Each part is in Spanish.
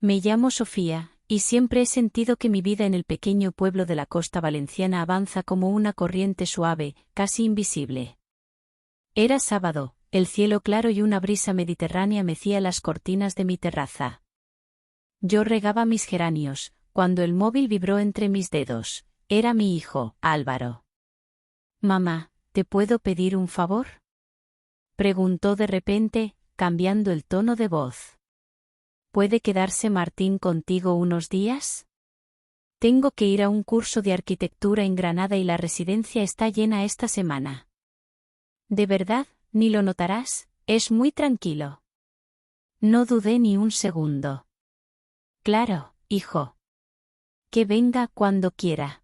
Me llamo Sofía, y siempre he sentido que mi vida en el pequeño pueblo de la costa valenciana avanza como una corriente suave, casi invisible. Era sábado, el cielo claro y una brisa mediterránea mecía las cortinas de mi terraza. Yo regaba mis geranios, cuando el móvil vibró entre mis dedos. Era mi hijo, Álvaro. «Mamá, ¿te puedo pedir un favor?», preguntó de repente, cambiando el tono de voz. «¿Puede quedarse Martín contigo unos días? Tengo que ir a un curso de arquitectura en Granada y la residencia está llena esta semana». «¿De verdad? Ni lo notarás, es muy tranquilo». No dudé ni un segundo. «Claro, hijo. Que venga cuando quiera».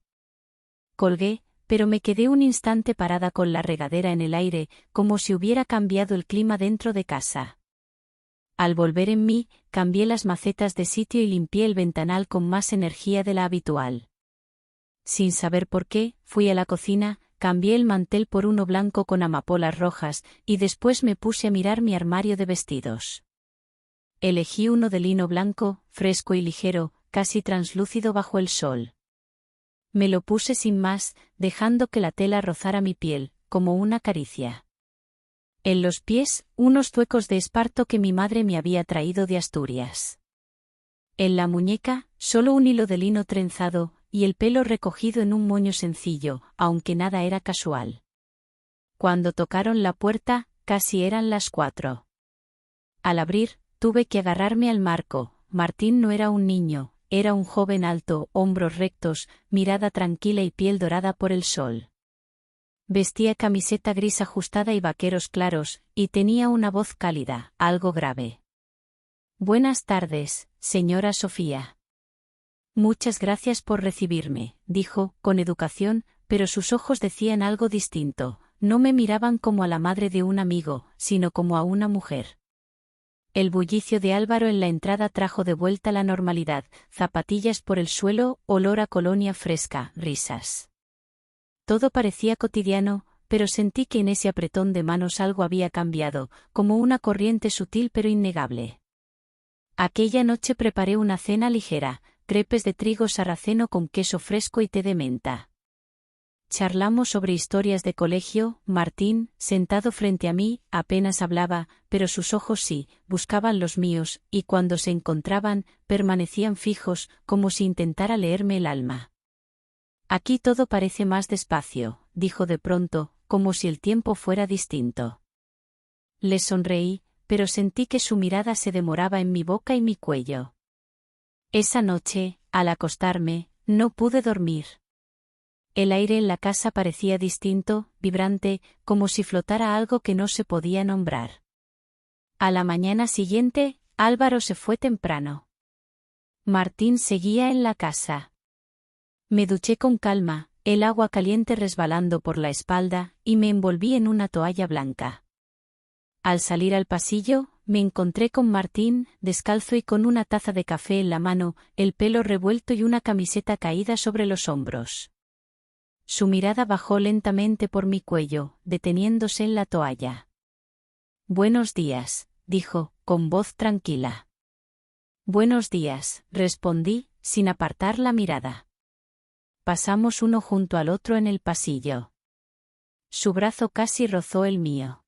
Colgué, pero me quedé un instante parada con la regadera en el aire, como si hubiera cambiado el clima dentro de casa. Al volver en mí, cambié las macetas de sitio y limpié el ventanal con más energía de la habitual. Sin saber por qué, fui a la cocina, cambié el mantel por uno blanco con amapolas rojas, y después me puse a mirar mi armario de vestidos. Elegí uno de lino blanco, fresco y ligero, casi translúcido bajo el sol. Me lo puse sin más, dejando que la tela rozara mi piel, como una caricia. En los pies, unos zuecos de esparto que mi madre me había traído de Asturias. En la muñeca, solo un hilo de lino trenzado, y el pelo recogido en un moño sencillo, aunque nada era casual. Cuando tocaron la puerta, casi eran las 4. Al abrir, tuve que agarrarme al marco. Martín no era un niño, era un joven alto, hombros rectos, mirada tranquila y piel dorada por el sol. Vestía camiseta gris ajustada y vaqueros claros, y tenía una voz cálida, algo grave. «Buenas tardes, señora Sofía». «Muchas gracias por recibirme», dijo, con educación, pero sus ojos decían algo distinto, no me miraban como a la madre de un amigo, sino como a una mujer. El bullicio de Álvaro en la entrada trajo de vuelta la normalidad, zapatillas por el suelo, olor a colonia fresca, risas. Todo parecía cotidiano, pero sentí que en ese apretón de manos algo había cambiado, como una corriente sutil pero innegable. Aquella noche preparé una cena ligera, crepes de trigo sarraceno con queso fresco y té de menta. Charlamos sobre historias de colegio. Martín, sentado frente a mí, apenas hablaba, pero sus ojos sí, buscaban los míos, y cuando se encontraban, permanecían fijos, como si intentara leerme el alma. «Aquí todo parece más despacio», dijo de pronto, como si el tiempo fuera distinto. Le sonreí, pero sentí que su mirada se demoraba en mi boca y mi cuello. Esa noche, al acostarme, no pude dormir. El aire en la casa parecía distinto, vibrante, como si flotara algo que no se podía nombrar. A la mañana siguiente, Álvaro se fue temprano. Martín seguía en la casa. Me duché con calma, el agua caliente resbalando por la espalda, y me envolví en una toalla blanca. Al salir al pasillo, me encontré con Martín, descalzo y con una taza de café en la mano, el pelo revuelto y una camiseta caída sobre los hombros. Su mirada bajó lentamente por mi cuello, deteniéndose en la toalla. «Buenos días», dijo, con voz tranquila. «Buenos días», respondí, sin apartar la mirada. Pasamos uno junto al otro en el pasillo. Su brazo casi rozó el mío.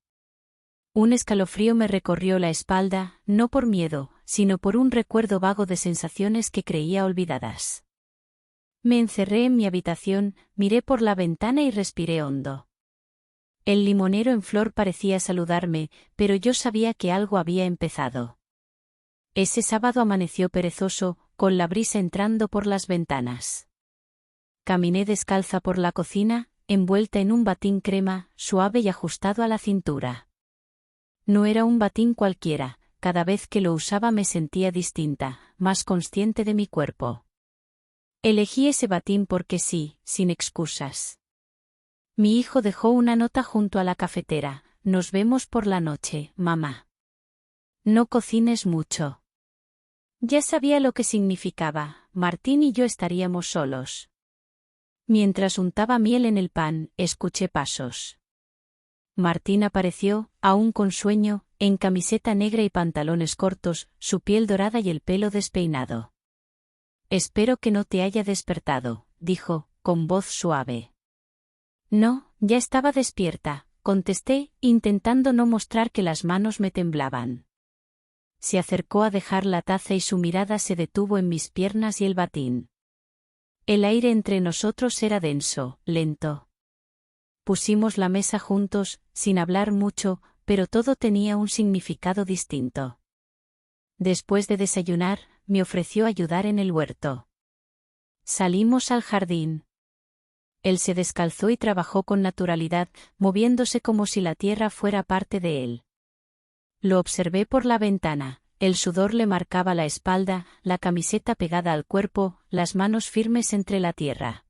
Un escalofrío me recorrió la espalda, no por miedo, sino por un recuerdo vago de sensaciones que creía olvidadas. Me encerré en mi habitación, miré por la ventana y respiré hondo. El limonero en flor parecía saludarme, pero yo sabía que algo había empezado. Ese sábado amaneció perezoso, con la brisa entrando por las ventanas. Caminé descalza por la cocina, envuelta en un batín crema, suave y ajustado a la cintura. No era un batín cualquiera, cada vez que lo usaba me sentía distinta, más consciente de mi cuerpo. Elegí ese batín porque sí, sin excusas. Mi hijo dejó una nota junto a la cafetera: «Nos vemos por la noche, mamá. No cocines mucho». Ya sabía lo que significaba, Martín y yo estaríamos solos. Mientras untaba miel en el pan, escuché pasos. Martín apareció, aún con sueño, en camiseta negra y pantalones cortos, su piel dorada y el pelo despeinado. «Espero que no te haya despertado», dijo, con voz suave. «No, ya estaba despierta», contesté, intentando no mostrar que las manos me temblaban. Se acercó a dejar la taza y su mirada se detuvo en mis piernas y el batín. El aire entre nosotros era denso, lento. Pusimos la mesa juntos, sin hablar mucho, pero todo tenía un significado distinto. Después de desayunar, me ofreció ayudar en el huerto. Salimos al jardín. Él se descalzó y trabajó con naturalidad, moviéndose como si la tierra fuera parte de él. Lo observé por la ventana, el sudor le marcaba la espalda, la camiseta pegada al cuerpo, las manos firmes entre la tierra.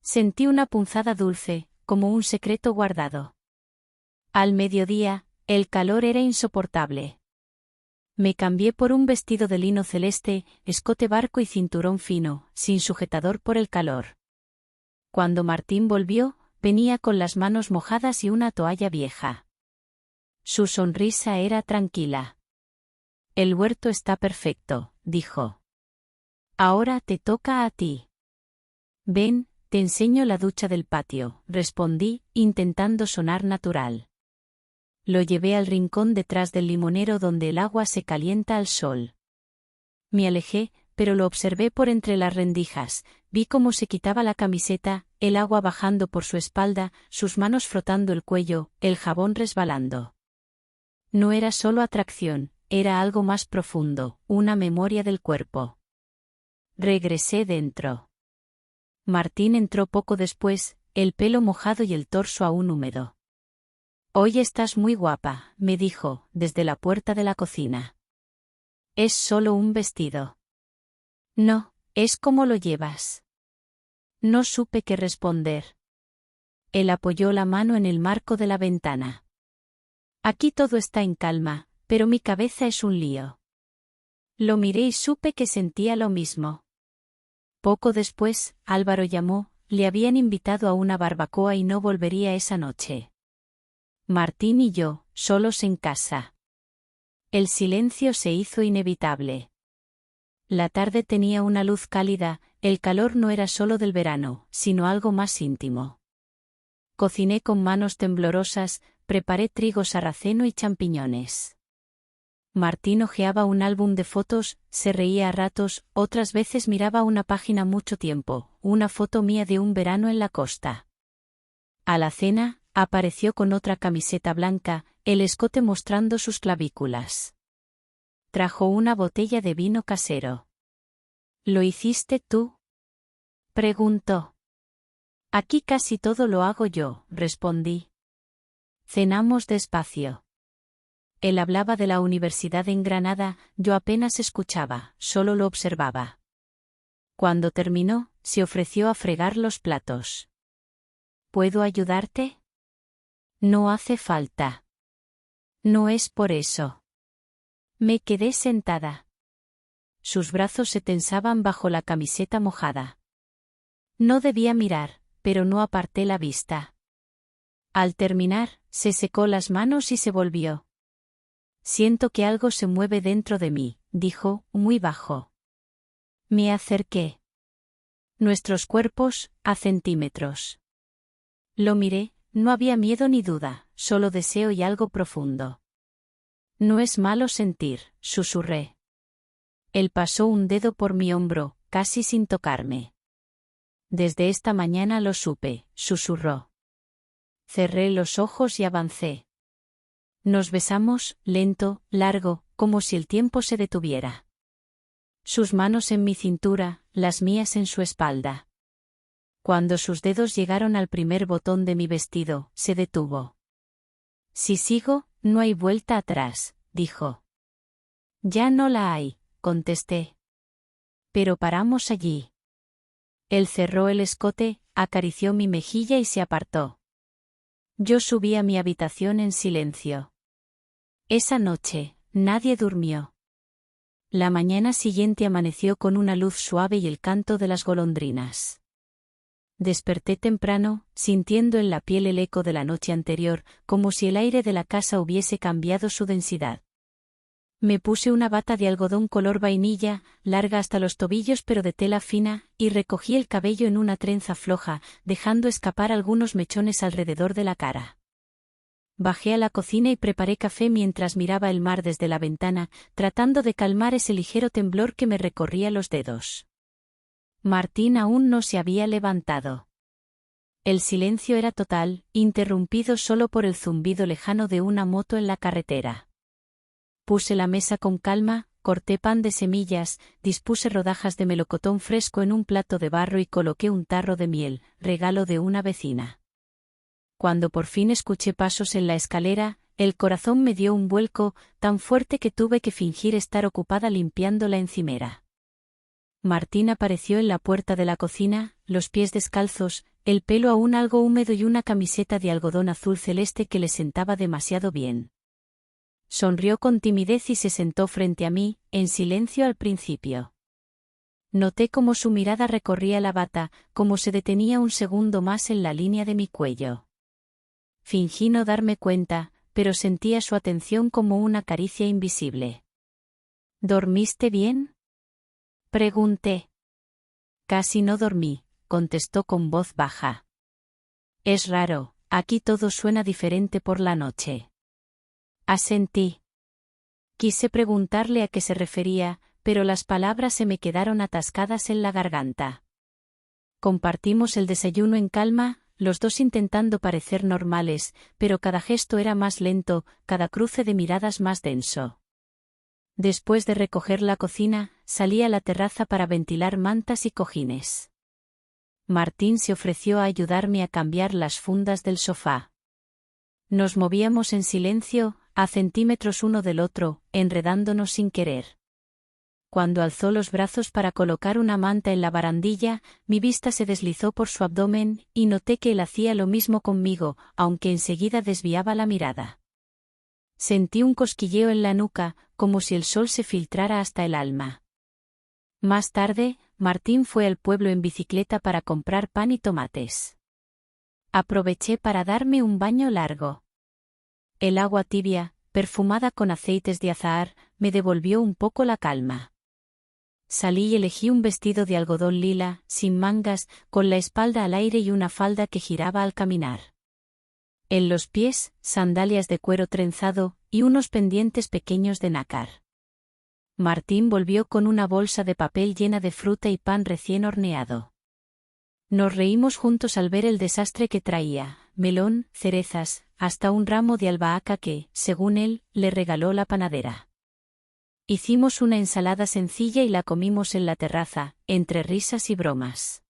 Sentí una punzada dulce, como un secreto guardado. Al mediodía, el calor era insoportable. Me cambié por un vestido de lino celeste, escote barco y cinturón fino, sin sujetador por el calor. Cuando Martín volvió, venía con las manos mojadas y una toalla vieja. Su sonrisa era tranquila. «El huerto está perfecto», dijo. «Ahora te toca a ti». «Ven, te enseño la ducha del patio», respondí, intentando sonar natural. Lo llevé al rincón detrás del limonero donde el agua se calienta al sol. Me alejé, pero lo observé por entre las rendijas, vi cómo se quitaba la camiseta, el agua bajando por su espalda, sus manos frotando el cuello, el jabón resbalando. No era solo atracción, era algo más profundo, una memoria del cuerpo. Regresé dentro. Martín entró poco después, el pelo mojado y el torso aún húmedo. «Hoy estás muy guapa», me dijo, desde la puerta de la cocina. «Es solo un vestido». «No, es como lo llevas». No supe qué responder. Él apoyó la mano en el marco de la ventana. «Aquí todo está en calma, pero mi cabeza es un lío». Lo miré y supe que sentía lo mismo. Poco después, Álvaro llamó, le habían invitado a una barbacoa y no volvería esa noche. Martín y yo, solos en casa. El silencio se hizo inevitable. La tarde tenía una luz cálida, el calor no era solo del verano, sino algo más íntimo. Cociné con manos temblorosas, preparé trigo sarraceno y champiñones. Martín hojeaba un álbum de fotos, se reía a ratos, otras veces miraba una página mucho tiempo, una foto mía de un verano en la costa. A la cena, apareció con otra camiseta blanca, el escote mostrando sus clavículas. Trajo una botella de vino casero. «¿Lo hiciste tú?», preguntó. «Aquí casi todo lo hago yo», respondí. Cenamos despacio. Él hablaba de la universidad en Granada, yo apenas escuchaba, solo lo observaba. Cuando terminó, se ofreció a fregar los platos. «¿Puedo ayudarte?». «No hace falta». «No es por eso». Me quedé sentada. Sus brazos se tensaban bajo la camiseta mojada. No debía mirar, pero no aparté la vista. Al terminar, se secó las manos y se volvió. «Siento que algo se mueve dentro de mí», dijo, muy bajo. Me acerqué. Nuestros cuerpos, a centímetros. Lo miré, no había miedo ni duda, solo deseo y algo profundo. «No es malo sentir», susurré. Él pasó un dedo por mi hombro, casi sin tocarme. «Desde esta mañana lo supe», susurró. Cerré los ojos y avancé. Nos besamos, lento, largo, como si el tiempo se detuviera. Sus manos en mi cintura, las mías en su espalda. Cuando sus dedos llegaron al primer botón de mi vestido, se detuvo. «Si sigo, no hay vuelta atrás», dijo. «Ya no la hay», contesté. «Pero paramos allí». Él cerró el escote, acarició mi mejilla y se apartó. Yo subí a mi habitación en silencio. Esa noche, nadie durmió. La mañana siguiente amaneció con una luz suave y el canto de las golondrinas. Desperté temprano, sintiendo en la piel el eco de la noche anterior, como si el aire de la casa hubiese cambiado su densidad. Me puse una bata de algodón color vainilla, larga hasta los tobillos pero de tela fina, y recogí el cabello en una trenza floja, dejando escapar algunos mechones alrededor de la cara. Bajé a la cocina y preparé café mientras miraba el mar desde la ventana, tratando de calmar ese ligero temblor que me recorría los dedos. Martín aún no se había levantado. El silencio era total, interrumpido solo por el zumbido lejano de una moto en la carretera. Puse la mesa con calma, corté pan de semillas, dispuse rodajas de melocotón fresco en un plato de barro y coloqué un tarro de miel, regalo de una vecina. Cuando por fin escuché pasos en la escalera, el corazón me dio un vuelco tan fuerte que tuve que fingir estar ocupada limpiando la encimera. Martín apareció en la puerta de la cocina, los pies descalzos, el pelo aún algo húmedo y una camiseta de algodón azul celeste que le sentaba demasiado bien. Sonrió con timidez y se sentó frente a mí, en silencio al principio. Noté cómo su mirada recorría la bata, cómo se detenía un segundo más en la línea de mi cuello. Fingí no darme cuenta, pero sentía su atención como una caricia invisible. ¿Dormiste bien?, pregunté. Casi no dormí, contestó con voz baja. Es raro, aquí todo suena diferente por la noche. Asentí. Quise preguntarle a qué se refería, pero las palabras se me quedaron atascadas en la garganta. Compartimos el desayuno en calma, los dos intentando parecer normales, pero cada gesto era más lento, cada cruce de miradas más denso. Después de recoger la cocina, salí a la terraza para ventilar mantas y cojines. Martín se ofreció a ayudarme a cambiar las fundas del sofá. Nos movíamos en silencio, a centímetros uno del otro, enredándonos sin querer. Cuando alzó los brazos para colocar una manta en la barandilla, mi vista se deslizó por su abdomen, y noté que él hacía lo mismo conmigo, aunque enseguida desviaba la mirada. Sentí un cosquilleo en la nuca, como si el sol se filtrara hasta el alma. Más tarde, Martín fue al pueblo en bicicleta para comprar pan y tomates. Aproveché para darme un baño largo. El agua tibia, perfumada con aceites de azahar, me devolvió un poco la calma. Salí y elegí un vestido de algodón lila, sin mangas, con la espalda al aire y una falda que giraba al caminar. En los pies, sandalias de cuero trenzado, y unos pendientes pequeños de nácar. Martín volvió con una bolsa de papel llena de fruta y pan recién horneado. Nos reímos juntos al ver el desastre que traía, melón, cerezas, hasta un ramo de albahaca que, según él, le regaló la panadera. Hicimos una ensalada sencilla y la comimos en la terraza, entre risas y bromas.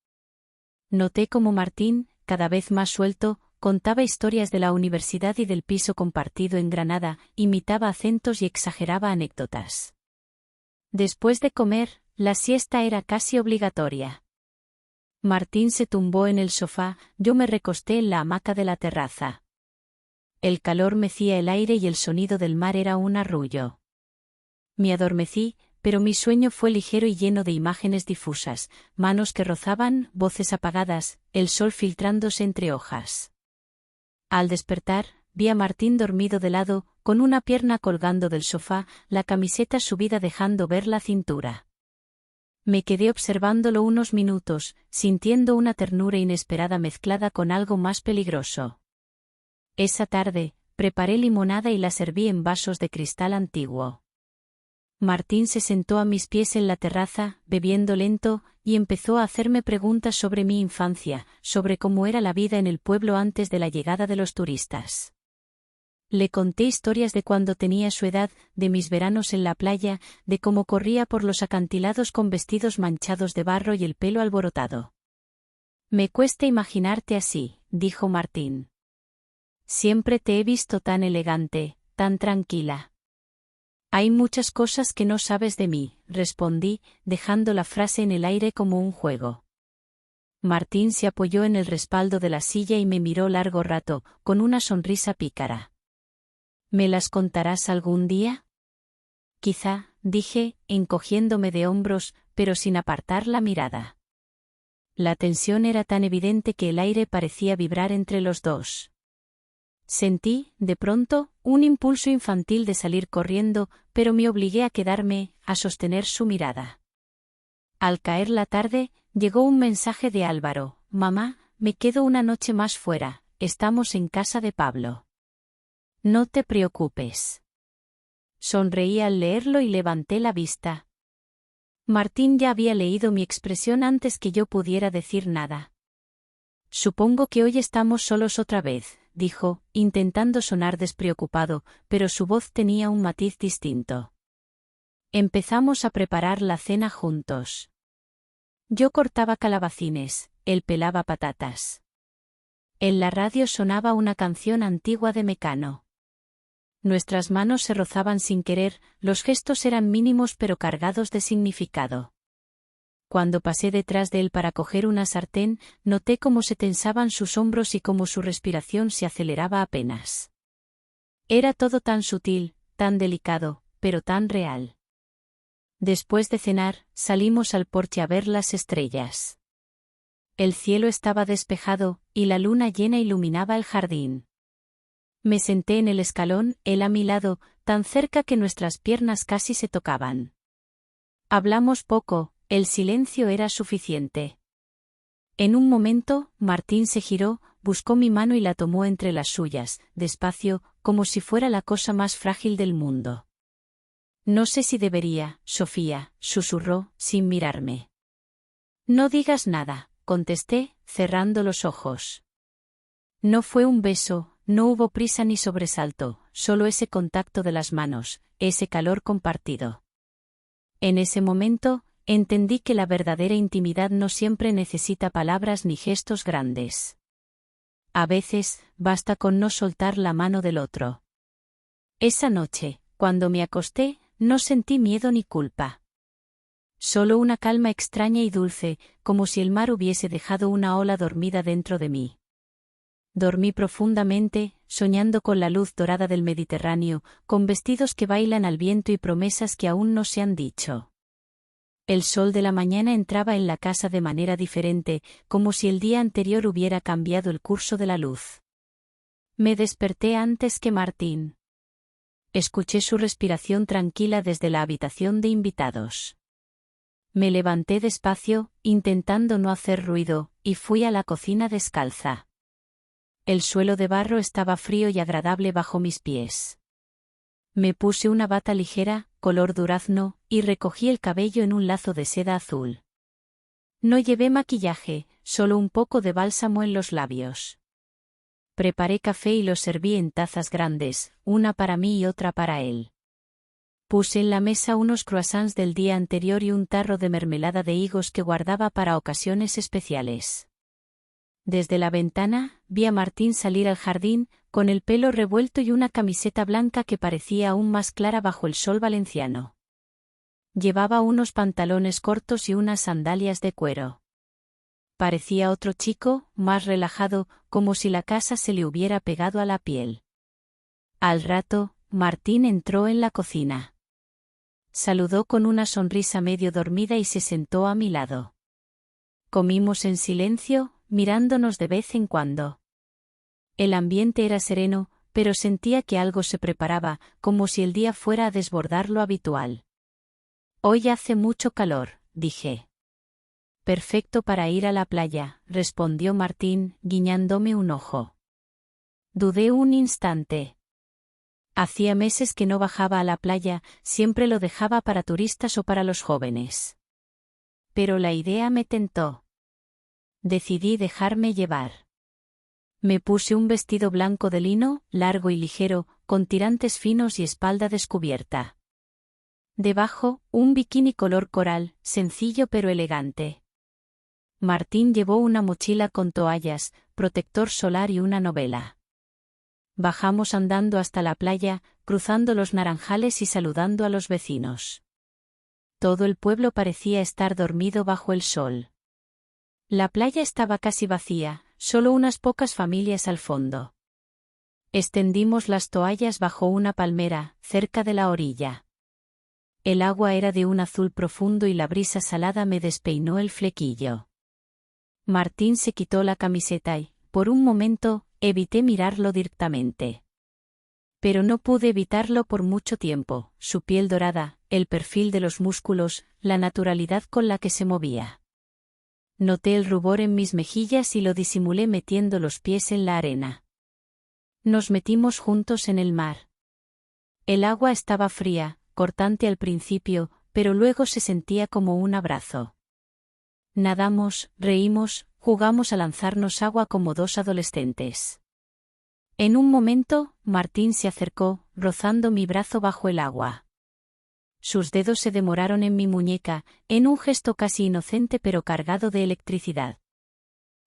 Noté cómo Martín, cada vez más suelto, contaba historias de la universidad y del piso compartido en Granada, imitaba acentos y exageraba anécdotas. Después de comer, la siesta era casi obligatoria. Martín se tumbó en el sofá, yo me recosté en la hamaca de la terraza. El calor mecía el aire y el sonido del mar era un arrullo. Me adormecí, pero mi sueño fue ligero y lleno de imágenes difusas, manos que rozaban, voces apagadas, el sol filtrándose entre hojas. Al despertar, vi a Martín dormido de lado, con una pierna colgando del sofá, la camiseta subida dejando ver la cintura. Me quedé observándolo unos minutos, sintiendo una ternura inesperada mezclada con algo más peligroso. Esa tarde, preparé limonada y la serví en vasos de cristal antiguo. Martín se sentó a mis pies en la terraza, bebiendo lento, y empezó a hacerme preguntas sobre mi infancia, sobre cómo era la vida en el pueblo antes de la llegada de los turistas. Le conté historias de cuando tenía su edad, de mis veranos en la playa, de cómo corría por los acantilados con vestidos manchados de barro y el pelo alborotado. Me cuesta imaginarte así, dijo Martín. Siempre te he visto tan elegante, tan tranquila. Hay muchas cosas que no sabes de mí, respondí, dejando la frase en el aire como un juego. Martín se apoyó en el respaldo de la silla y me miró largo rato, con una sonrisa pícara. ¿Me las contarás algún día? Quizá, dije, encogiéndome de hombros, pero sin apartar la mirada. La tensión era tan evidente que el aire parecía vibrar entre los dos. Sentí, de pronto, un impulso infantil de salir corriendo, pero me obligué a quedarme, a sostener su mirada. Al caer la tarde, llegó un mensaje de Álvaro: «Mamá, me quedo una noche más fuera, estamos en casa de Pablo. No te preocupes». Sonreí al leerlo y levanté la vista. Martín ya había leído mi expresión antes que yo pudiera decir nada. «Supongo que hoy estamos solos otra vez», dijo, intentando sonar despreocupado, pero su voz tenía un matiz distinto. Empezamos a preparar la cena juntos. Yo cortaba calabacines, él pelaba patatas. En la radio sonaba una canción antigua de Mecano. Nuestras manos se rozaban sin querer, los gestos eran mínimos pero cargados de significado. Cuando pasé detrás de él para coger una sartén, noté cómo se tensaban sus hombros y cómo su respiración se aceleraba apenas. Era todo tan sutil, tan delicado, pero tan real. Después de cenar, salimos al porche a ver las estrellas. El cielo estaba despejado, y la luna llena iluminaba el jardín. Me senté en el escalón, él a mi lado, tan cerca que nuestras piernas casi se tocaban. Hablamos poco, el silencio era suficiente. En un momento, Martín se giró, buscó mi mano y la tomó entre las suyas, despacio, como si fuera la cosa más frágil del mundo. «No sé si debería, Sofía», susurró, sin mirarme. «No digas nada», contesté, cerrando los ojos. No fue un beso, no hubo prisa ni sobresalto, solo ese contacto de las manos, ese calor compartido. En ese momento, entendí que la verdadera intimidad no siempre necesita palabras ni gestos grandes. A veces, basta con no soltar la mano del otro. Esa noche, cuando me acosté, no sentí miedo ni culpa. Solo una calma extraña y dulce, como si el mar hubiese dejado una ola dormida dentro de mí. Dormí profundamente, soñando con la luz dorada del Mediterráneo, con vestidos que bailan al viento y promesas que aún no se han dicho. El sol de la mañana entraba en la casa de manera diferente, como si el día anterior hubiera cambiado el curso de la luz. Me desperté antes que Martín. Escuché su respiración tranquila desde la habitación de invitados. Me levanté despacio, intentando no hacer ruido, y fui a la cocina descalza. El suelo de barro estaba frío y agradable bajo mis pies. Me puse una bata ligera, color durazno, y recogí el cabello en un lazo de seda azul. No llevé maquillaje, solo un poco de bálsamo en los labios. Preparé café y lo serví en tazas grandes, una para mí y otra para él. Puse en la mesa unos croissants del día anterior y un tarro de mermelada de higos que guardaba para ocasiones especiales. Desde la ventana, vi a Martín salir al jardín, con el pelo revuelto y una camiseta blanca que parecía aún más clara bajo el sol valenciano. Llevaba unos pantalones cortos y unas sandalias de cuero. Parecía otro chico, más relajado, como si la casa se le hubiera pegado a la piel. Al rato, Martín entró en la cocina. Saludó con una sonrisa medio dormida y se sentó a mi lado. Comimos en silencio, mirándonos de vez en cuando. El ambiente era sereno, pero sentía que algo se preparaba, como si el día fuera a desbordar lo habitual. «Hoy hace mucho calor», dije. «Perfecto para ir a la playa», respondió Martín, guiñándome un ojo. Dudé un instante. Hacía meses que no bajaba a la playa, siempre lo dejaba para turistas o para los jóvenes. Pero la idea me tentó. Decidí dejarme llevar. Me puse un vestido blanco de lino, largo y ligero, con tirantes finos y espalda descubierta. Debajo, un bikini color coral, sencillo pero elegante. Martín llevó una mochila con toallas, protector solar y una novela. Bajamos andando hasta la playa, cruzando los naranjales y saludando a los vecinos. Todo el pueblo parecía estar dormido bajo el sol. La playa estaba casi vacía, solo unas pocas familias al fondo. Extendimos las toallas bajo una palmera, cerca de la orilla. El agua era de un azul profundo y la brisa salada me despeinó el flequillo. Martín se quitó la camiseta y, por un momento, evité mirarlo directamente. Pero no pude evitarlo por mucho tiempo, su piel dorada, el perfil de los músculos, la naturalidad con la que se movía. Noté el rubor en mis mejillas y lo disimulé metiendo los pies en la arena. Nos metimos juntos en el mar. El agua estaba fría, cortante al principio, pero luego se sentía como un abrazo. Nadamos, reímos, jugamos a lanzarnos agua como dos adolescentes. En un momento, Martín se acercó, rozando mi brazo bajo el agua. Sus dedos se demoraron en mi muñeca, en un gesto casi inocente pero cargado de electricidad.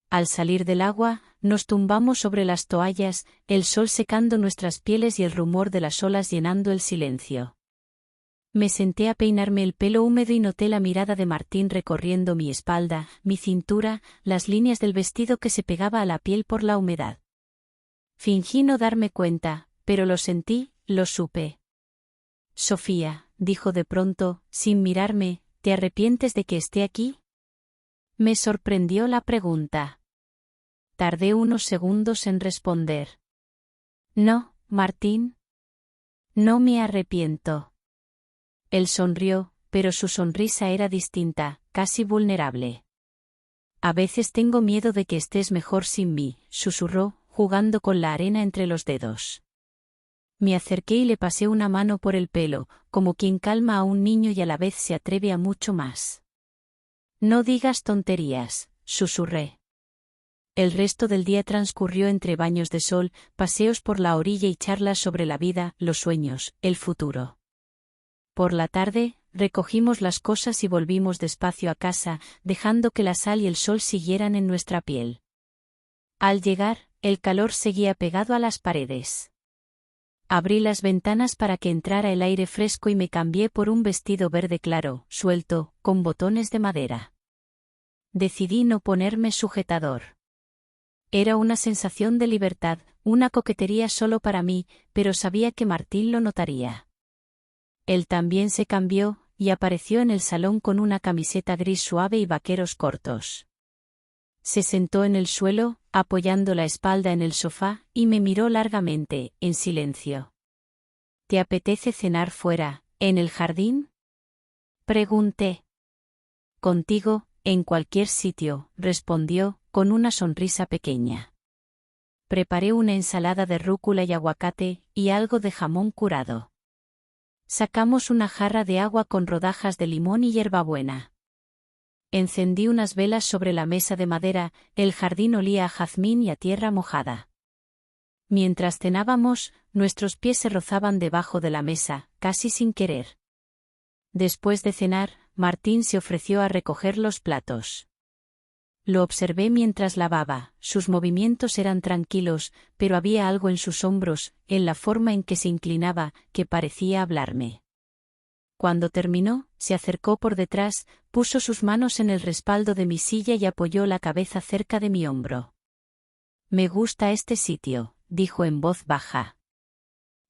Al salir del agua, nos tumbamos sobre las toallas, el sol secando nuestras pieles y el rumor de las olas llenando el silencio. Me senté a peinarme el pelo húmedo y noté la mirada de Martín recorriendo mi espalda, mi cintura, las líneas del vestido que se pegaba a la piel por la humedad. Fingí no darme cuenta, pero lo sentí, lo supe. Sofía, dijo de pronto, sin mirarme, ¿te arrepientes de que esté aquí? Me sorprendió la pregunta. Tardé unos segundos en responder. No, Martín. No me arrepiento. Él sonrió, pero su sonrisa era distinta, casi vulnerable. A veces tengo miedo de que estés mejor sin mí, susurró, jugando con la arena entre los dedos. Me acerqué y le pasé una mano por el pelo, como quien calma a un niño y a la vez se atreve a mucho más. No digas tonterías, susurré. El resto del día transcurrió entre baños de sol, paseos por la orilla y charlas sobre la vida, los sueños, el futuro. Por la tarde, recogimos las cosas y volvimos despacio a casa, dejando que la sal y el sol siguieran en nuestra piel. Al llegar, el calor seguía pegado a las paredes. Abrí las ventanas para que entrara el aire fresco y me cambié por un vestido verde claro, suelto, con botones de madera. Decidí no ponerme sujetador. Era una sensación de libertad, una coquetería solo para mí, pero sabía que Martín lo notaría. Él también se cambió, y apareció en el salón con una camiseta gris suave y vaqueros cortos. Se sentó en el suelo, apoyando la espalda en el sofá, y me miró largamente, en silencio. ¿Te apetece cenar fuera, en el jardín? Pregunté. Contigo, en cualquier sitio, respondió, con una sonrisa pequeña. Preparé una ensalada de rúcula y aguacate, y algo de jamón curado. Sacamos una jarra de agua con rodajas de limón y hierbabuena. Encendí unas velas sobre la mesa de madera, el jardín olía a jazmín y a tierra mojada. Mientras cenábamos, nuestros pies se rozaban debajo de la mesa, casi sin querer. Después de cenar, Martín se ofreció a recoger los platos. Lo observé mientras lavaba, sus movimientos eran tranquilos, pero había algo en sus hombros, en la forma en que se inclinaba, que parecía hablarme. Cuando terminó, se acercó por detrás, puso sus manos en el respaldo de mi silla y apoyó la cabeza cerca de mi hombro. Me gusta este sitio, dijo en voz baja.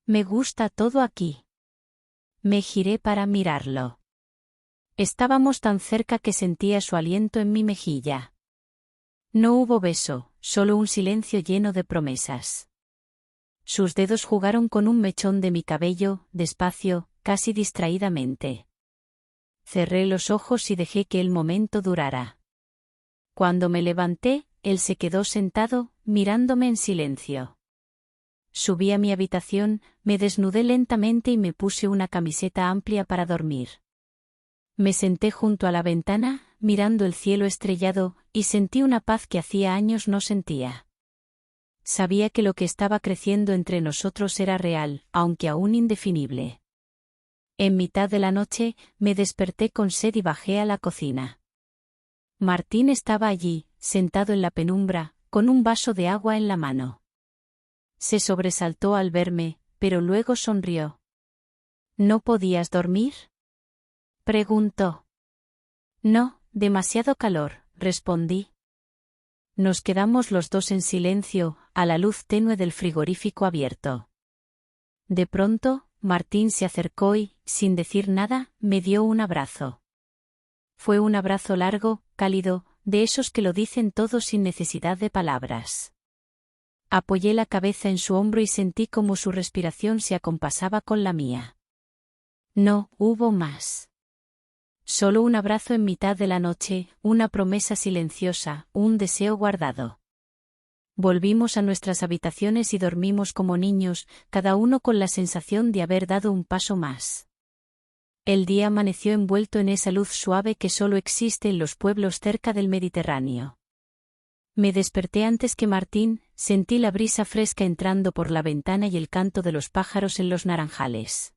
Me gusta todo aquí. Me giré para mirarlo. Estábamos tan cerca que sentía su aliento en mi mejilla. No hubo beso, solo un silencio lleno de promesas. Sus dedos jugaron con un mechón de mi cabello, despacio, casi distraídamente. Cerré los ojos y dejé que el momento durara. Cuando me levanté, él se quedó sentado, mirándome en silencio. Subí a mi habitación, me desnudé lentamente y me puse una camiseta amplia para dormir. Me senté junto a la ventana, mirando el cielo estrellado, y sentí una paz que hacía años no sentía. Sabía que lo que estaba creciendo entre nosotros era real, aunque aún indefinible. En mitad de la noche, me desperté con sed y bajé a la cocina. Martín estaba allí, sentado en la penumbra, con un vaso de agua en la mano. Se sobresaltó al verme, pero luego sonrió. ¿No podías dormir?, preguntó. No, demasiado calor, respondí. Nos quedamos los dos en silencio, a la luz tenue del frigorífico abierto. De pronto, Martín se acercó y, sin decir nada, me dio un abrazo. Fue un abrazo largo, cálido, de esos que lo dicen todo sin necesidad de palabras. Apoyé la cabeza en su hombro y sentí como su respiración se acompasaba con la mía. No hubo más. Solo un abrazo en mitad de la noche, una promesa silenciosa, un deseo guardado. Volvimos a nuestras habitaciones y dormimos como niños, cada uno con la sensación de haber dado un paso más. El día amaneció envuelto en esa luz suave que solo existe en los pueblos cerca del Mediterráneo. Me desperté antes que Martín, sentí la brisa fresca entrando por la ventana y el canto de los pájaros en los naranjales.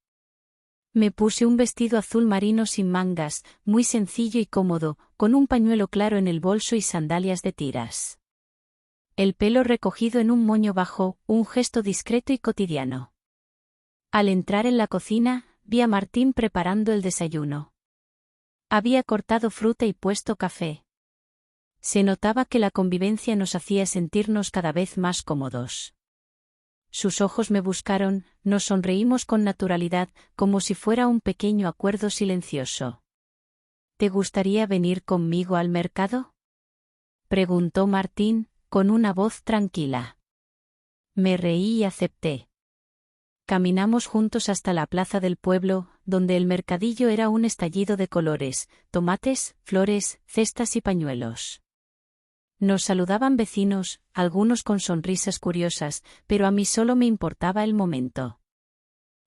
Me puse un vestido azul marino sin mangas, muy sencillo y cómodo, con un pañuelo claro en el bolso y sandalias de tiras. El pelo recogido en un moño bajo, un gesto discreto y cotidiano. Al entrar en la cocina, vi a Martín preparando el desayuno. Había cortado fruta y puesto café. Se notaba que la convivencia nos hacía sentirnos cada vez más cómodos. Sus ojos me buscaron, nos sonreímos con naturalidad, como si fuera un pequeño acuerdo silencioso. ¿Te gustaría venir conmigo al mercado?, preguntó Martín, con una voz tranquila. Me reí y acepté. Caminamos juntos hasta la plaza del pueblo, donde el mercadillo era un estallido de colores, tomates, flores, cestas y pañuelos. Nos saludaban vecinos, algunos con sonrisas curiosas, pero a mí solo me importaba el momento.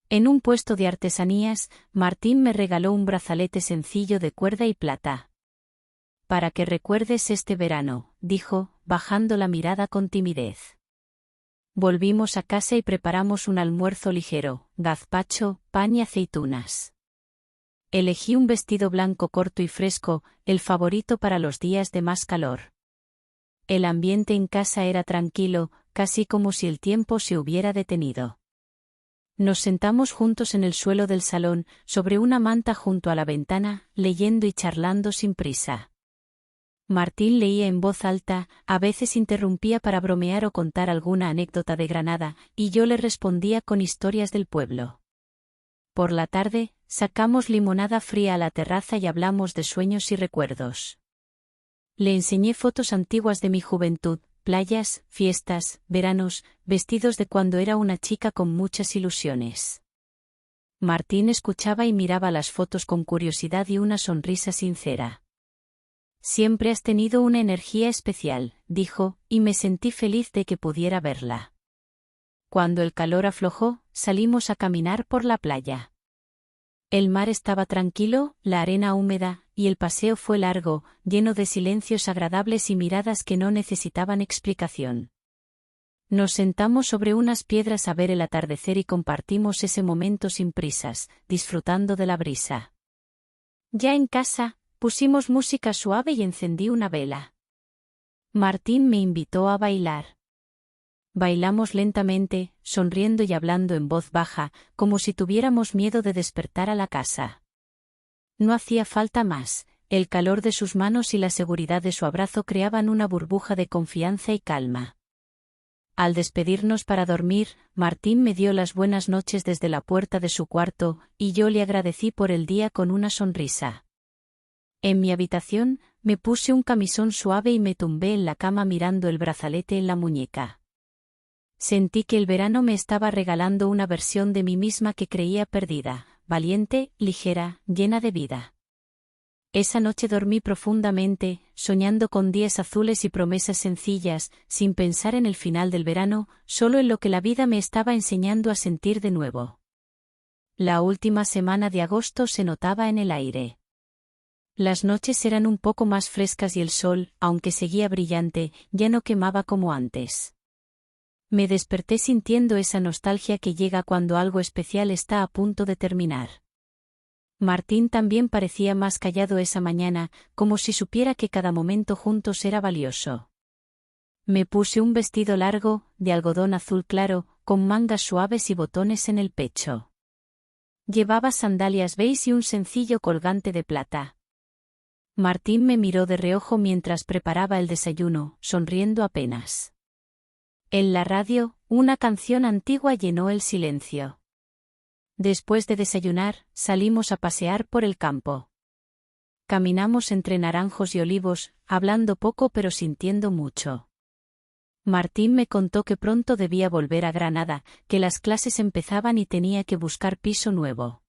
En un puesto de artesanías, Martín me regaló un brazalete sencillo de cuerda y plata. Para que recuerdes este verano, dijo, bajando la mirada con timidez. Volvimos a casa y preparamos un almuerzo ligero, gazpacho, pan y aceitunas. Elegí un vestido blanco corto y fresco, el favorito para los días de más calor. El ambiente en casa era tranquilo, casi como si el tiempo se hubiera detenido. Nos sentamos juntos en el suelo del salón, sobre una manta junto a la ventana, leyendo y charlando sin prisa. Martín leía en voz alta, a veces interrumpía para bromear o contar alguna anécdota de Granada, y yo le respondía con historias del pueblo. Por la tarde, sacamos limonada fría a la terraza y hablamos de sueños y recuerdos. Le enseñé fotos antiguas de mi juventud, playas, fiestas, veranos, vestidos de cuando era una chica con muchas ilusiones. Martín escuchaba y miraba las fotos con curiosidad y una sonrisa sincera. Siempre has tenido una energía especial, dijo, y me sentí feliz de que pudiera verla. Cuando el calor aflojó, salimos a caminar por la playa. El mar estaba tranquilo, la arena húmeda, y el paseo fue largo, lleno de silencios agradables y miradas que no necesitaban explicación. Nos sentamos sobre unas piedras a ver el atardecer y compartimos ese momento sin prisas, disfrutando de la brisa. Ya en casa, pusimos música suave y encendí una vela. Martín me invitó a bailar. Bailamos lentamente, sonriendo y hablando en voz baja, como si tuviéramos miedo de despertar a la casa. No hacía falta más, el calor de sus manos y la seguridad de su abrazo creaban una burbuja de confianza y calma. Al despedirnos para dormir, Martín me dio las buenas noches desde la puerta de su cuarto, y yo le agradecí por el día con una sonrisa. En mi habitación, me puse un camisón suave y me tumbé en la cama mirando el brazalete en la muñeca. Sentí que el verano me estaba regalando una versión de mí misma que creía perdida, valiente, ligera, llena de vida. Esa noche dormí profundamente, soñando con días azules y promesas sencillas, sin pensar en el final del verano, solo en lo que la vida me estaba enseñando a sentir de nuevo. La última semana de agosto se notaba en el aire. Las noches eran un poco más frescas y el sol, aunque seguía brillante, ya no quemaba como antes. Me desperté sintiendo esa nostalgia que llega cuando algo especial está a punto de terminar. Martín también parecía más callado esa mañana, como si supiera que cada momento juntos era valioso. Me puse un vestido largo, de algodón azul claro, con mangas suaves y botones en el pecho. Llevaba sandalias beige y un sencillo colgante de plata. Martín me miró de reojo mientras preparaba el desayuno, sonriendo apenas. En la radio, una canción antigua llenó el silencio. Después de desayunar, salimos a pasear por el campo. Caminamos entre naranjos y olivos, hablando poco pero sintiendo mucho. Martín me contó que pronto debía volver a Granada, que las clases empezaban y tenía que buscar piso nuevo.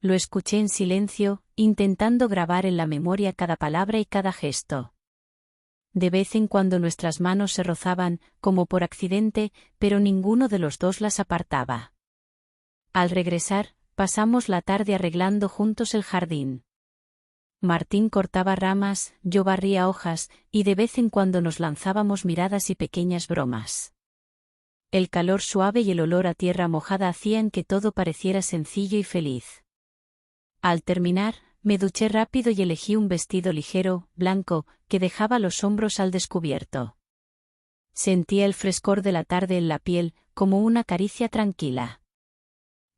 Lo escuché en silencio, intentando grabar en la memoria cada palabra y cada gesto. De vez en cuando nuestras manos se rozaban, como por accidente, pero ninguno de los dos las apartaba. Al regresar, pasamos la tarde arreglando juntos el jardín. Martín cortaba ramas, yo barría hojas, y de vez en cuando nos lanzábamos miradas y pequeñas bromas. El calor suave y el olor a tierra mojada hacían que todo pareciera sencillo y feliz. Al terminar, me duché rápido y elegí un vestido ligero, blanco, que dejaba los hombros al descubierto. Sentía el frescor de la tarde en la piel, como una caricia tranquila.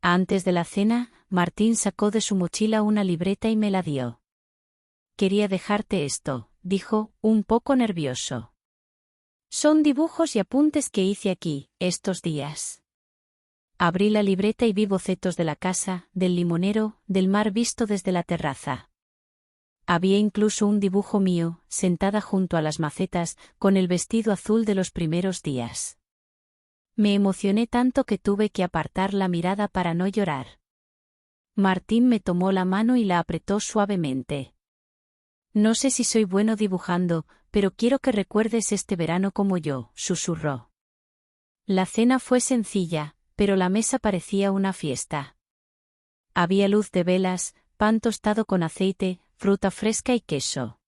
Antes de la cena, Martín sacó de su mochila una libreta y me la dio. «Quería dejarte esto», dijo, un poco nervioso. «Son dibujos y apuntes que hice aquí, estos días». Abrí la libreta y vi bocetos de la casa, del limonero, del mar visto desde la terraza. Había incluso un dibujo mío, sentada junto a las macetas, con el vestido azul de los primeros días. Me emocioné tanto que tuve que apartar la mirada para no llorar. Martín me tomó la mano y la apretó suavemente. «No sé si soy bueno dibujando, pero quiero que recuerdes este verano como yo», susurró. La cena fue sencilla, pero la mesa parecía una fiesta. Había luz de velas, pan tostado con aceite, fruta fresca y queso.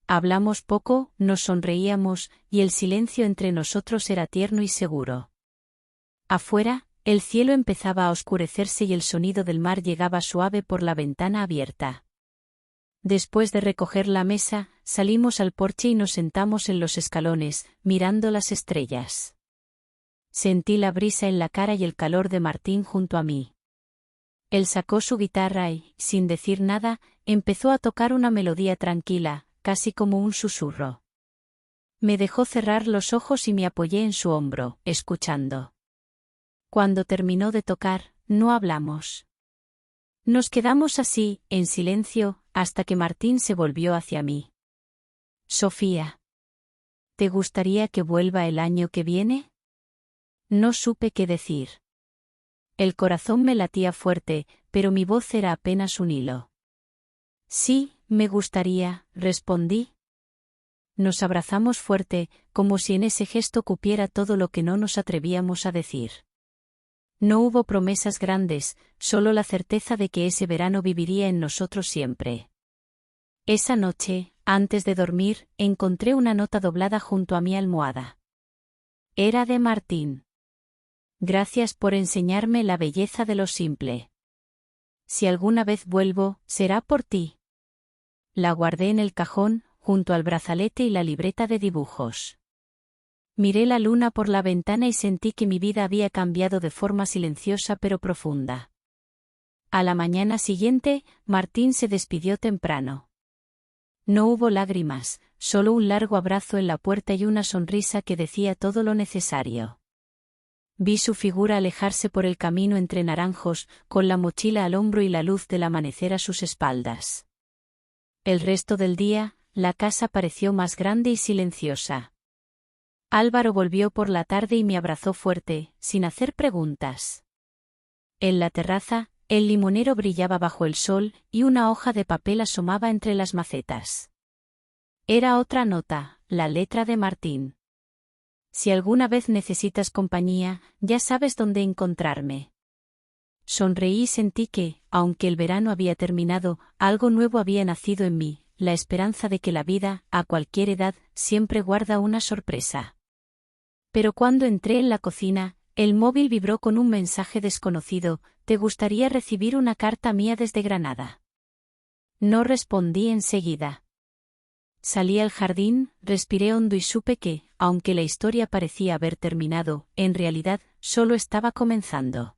Hablamos poco, nos sonreíamos, y el silencio entre nosotros era tierno y seguro. Afuera, el cielo empezaba a oscurecerse y el sonido del mar llegaba suave por la ventana abierta. Después de recoger la mesa, salimos al porche y nos sentamos en los escalones, mirando las estrellas. Sentí la brisa en la cara y el calor de Martín junto a mí. Él sacó su guitarra y, sin decir nada, empezó a tocar una melodía tranquila, casi como un susurro. Me dejó cerrar los ojos y me apoyé en su hombro, escuchando. Cuando terminó de tocar, no hablamos. Nos quedamos así, en silencio, hasta que Martín se volvió hacia mí. «Sofía, ¿te gustaría que vuelva el año que viene?» No supe qué decir. El corazón me latía fuerte, pero mi voz era apenas un hilo. «Sí, me gustaría», respondí. Nos abrazamos fuerte, como si en ese gesto cupiera todo lo que no nos atrevíamos a decir. No hubo promesas grandes, solo la certeza de que ese verano viviría en nosotros siempre. Esa noche, antes de dormir, encontré una nota doblada junto a mi almohada. Era de Martín. «Gracias por enseñarme la belleza de lo simple. Si alguna vez vuelvo, será por ti». La guardé en el cajón, junto al brazalete y la libreta de dibujos. Miré la luna por la ventana y sentí que mi vida había cambiado de forma silenciosa pero profunda. A la mañana siguiente, Martín se despidió temprano. No hubo lágrimas, solo un largo abrazo en la puerta y una sonrisa que decía todo lo necesario. Vi su figura alejarse por el camino entre naranjos, con la mochila al hombro y la luz del amanecer a sus espaldas. El resto del día, la casa pareció más grande y silenciosa. Álvaro volvió por la tarde y me abrazó fuerte, sin hacer preguntas. En la terraza, el limonero brillaba bajo el sol, y una hoja de papel asomaba entre las macetas. Era otra nota, la letra de Martín. «Si alguna vez necesitas compañía, ya sabes dónde encontrarme». Sonreí y sentí que, aunque el verano había terminado, algo nuevo había nacido en mí, la esperanza de que la vida, a cualquier edad, siempre guarda una sorpresa. Pero cuando entré en la cocina, el móvil vibró con un mensaje desconocido: «¿Te gustaría recibir una carta mía desde Granada?». No respondí enseguida. Salí al jardín, respiré hondo y supe que, aunque la historia parecía haber terminado, en realidad, solo estaba comenzando.